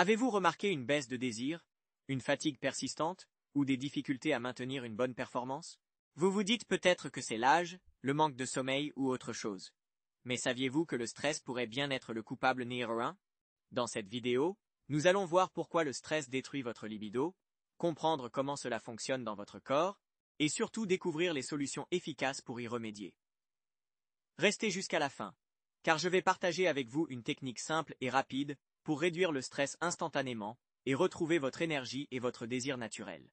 Avez-vous remarqué une baisse de désir, une fatigue persistante, ou des difficultés à maintenir une bonne performance? Vous vous dites peut-être que c'est l'âge, le manque de sommeil ou autre chose. Mais saviez-vous que le stress pourrait bien être le coupable numéro 1? Dans cette vidéo, nous allons voir pourquoi le stress détruit votre libido, comprendre comment cela fonctionne dans votre corps, et surtout découvrir les solutions efficaces pour y remédier. Restez jusqu'à la fin, car je vais partager avec vous une technique simple et rapide pour réduire le stress instantanément et retrouver votre énergie et votre désir naturel.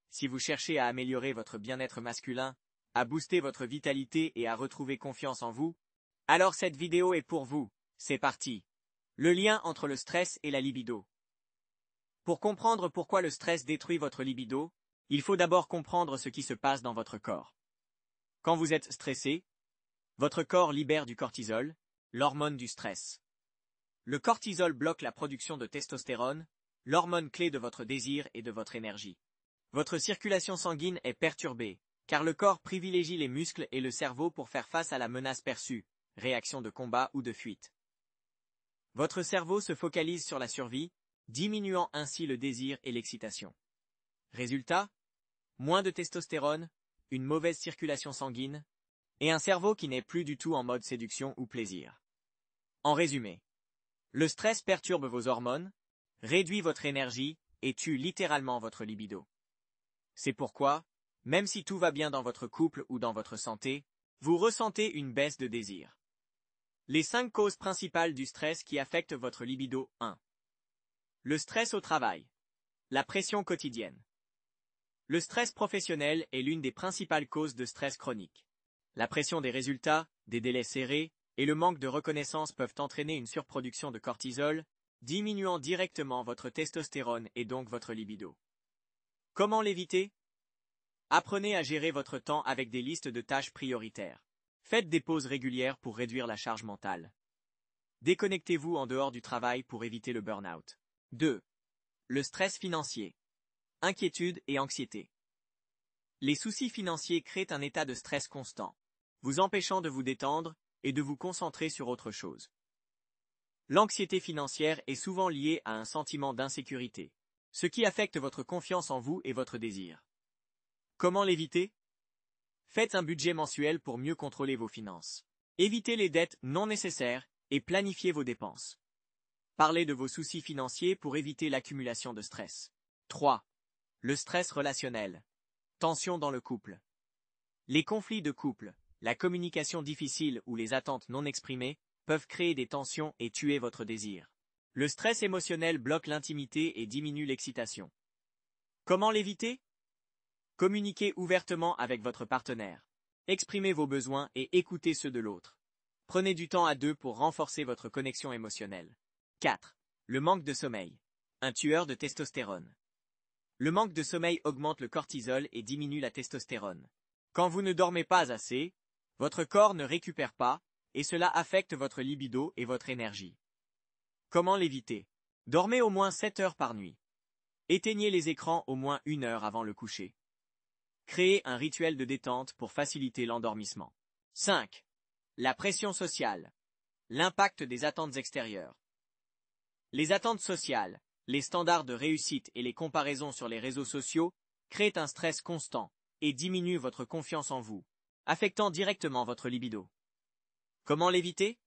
Si vous cherchez à améliorer votre bien-être masculin, à booster votre vitalité et à retrouver confiance en vous, alors cette vidéo est pour vous. C'est parti. Le lien entre le stress et la libido. Pour comprendre pourquoi le stress détruit votre libido, il faut d'abord comprendre ce qui se passe dans votre corps. Quand vous êtes stressé, votre corps libère du cortisol, l'hormone du stress. Le cortisol bloque la production de testostérone, l'hormone clé de votre désir et de votre énergie. Votre circulation sanguine est perturbée, car le corps privilégie les muscles et le cerveau pour faire face à la menace perçue, réaction de combat ou de fuite. Votre cerveau se focalise sur la survie, diminuant ainsi le désir et l'excitation. Résultat, moins de testostérone, une mauvaise circulation sanguine, et un cerveau qui n'est plus du tout en mode séduction ou plaisir. En résumé, le stress perturbe vos hormones, réduit votre énergie et tue littéralement votre libido. C'est pourquoi, même si tout va bien dans votre couple ou dans votre santé, vous ressentez une baisse de désir. Les 5 causes principales du stress qui affectent votre libido. 1. Le stress au travail. La pression quotidienne. Le stress professionnel est l'une des principales causes de stress chronique. La pression des résultats, des délais serrés, et le manque de reconnaissance peuvent entraîner une surproduction de cortisol, diminuant directement votre testostérone et donc votre libido. Comment l'éviter? Apprenez à gérer votre temps avec des listes de tâches prioritaires. Faites des pauses régulières pour réduire la charge mentale. Déconnectez-vous en dehors du travail pour éviter le burn-out. 2. Le stress financier. Inquiétude et anxiété. Les soucis financiers créent un état de stress constant, vous empêchant de vous détendre et de vous concentrer sur autre chose. L'anxiété financière est souvent liée à un sentiment d'insécurité, ce qui affecte votre confiance en vous et votre désir. Comment l'éviter? Faites un budget mensuel pour mieux contrôler vos finances. Évitez les dettes non nécessaires et planifiez vos dépenses. Parlez de vos soucis financiers pour éviter l'accumulation de stress. 3. Le stress relationnel. Tension dans le couple. Les conflits de couple, la communication difficile ou les attentes non exprimées peuvent créer des tensions et tuer votre désir. Le stress émotionnel bloque l'intimité et diminue l'excitation. Comment l'éviter? Communiquez ouvertement avec votre partenaire. Exprimez vos besoins et écoutez ceux de l'autre. Prenez du temps à deux pour renforcer votre connexion émotionnelle. 4. Le manque de sommeil. Un tueur de testostérone. Le manque de sommeil augmente le cortisol et diminue la testostérone. Quand vous ne dormez pas assez, votre corps ne récupère pas, et cela affecte votre libido et votre énergie. Comment l'éviter? Dormez au moins 7 heures par nuit. Éteignez les écrans au moins 1 heure avant le coucher. Créez un rituel de détente pour faciliter l'endormissement. 5. La pression sociale. L'impact des attentes extérieures. Les attentes sociales, les standards de réussite et les comparaisons sur les réseaux sociaux créent un stress constant et diminuent votre confiance en vous, affectant directement votre libido. Comment l'éviter?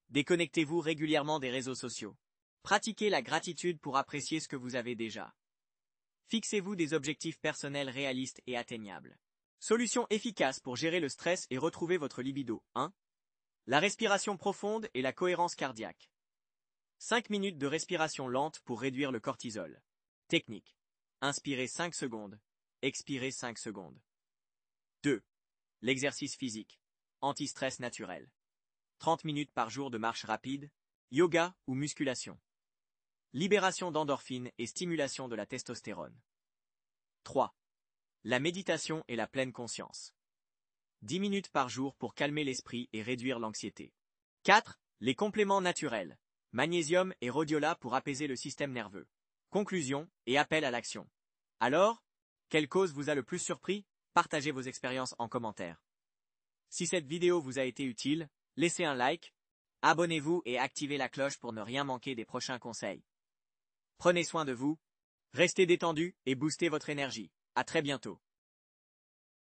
Déconnectez-vous régulièrement des réseaux sociaux. Pratiquez la gratitude pour apprécier ce que vous avez déjà. Fixez-vous des objectifs personnels réalistes et atteignables. Solution efficace pour gérer le stress et retrouver votre libido. 1. La respiration profonde et la cohérence cardiaque. 5 minutes de respiration lente pour réduire le cortisol. Technique. Inspirez 5 secondes. Expirez 5 secondes. 2. L'exercice physique. Anti-stress naturel. 30 minutes par jour de marche rapide, yoga ou musculation. Libération d'endorphines et stimulation de la testostérone. 3. La méditation et la pleine conscience. 10 minutes par jour pour calmer l'esprit et réduire l'anxiété. 4. Les compléments naturels. Magnésium et rhodiola pour apaiser le système nerveux. Conclusion et appel à l'action. Alors, quelle cause vous a le plus surpris? Partagez vos expériences en commentaire. Si cette vidéo vous a été utile, laissez un like, abonnez-vous et activez la cloche pour ne rien manquer des prochains conseils. Prenez soin de vous, restez détendu et boostez votre énergie. À très bientôt.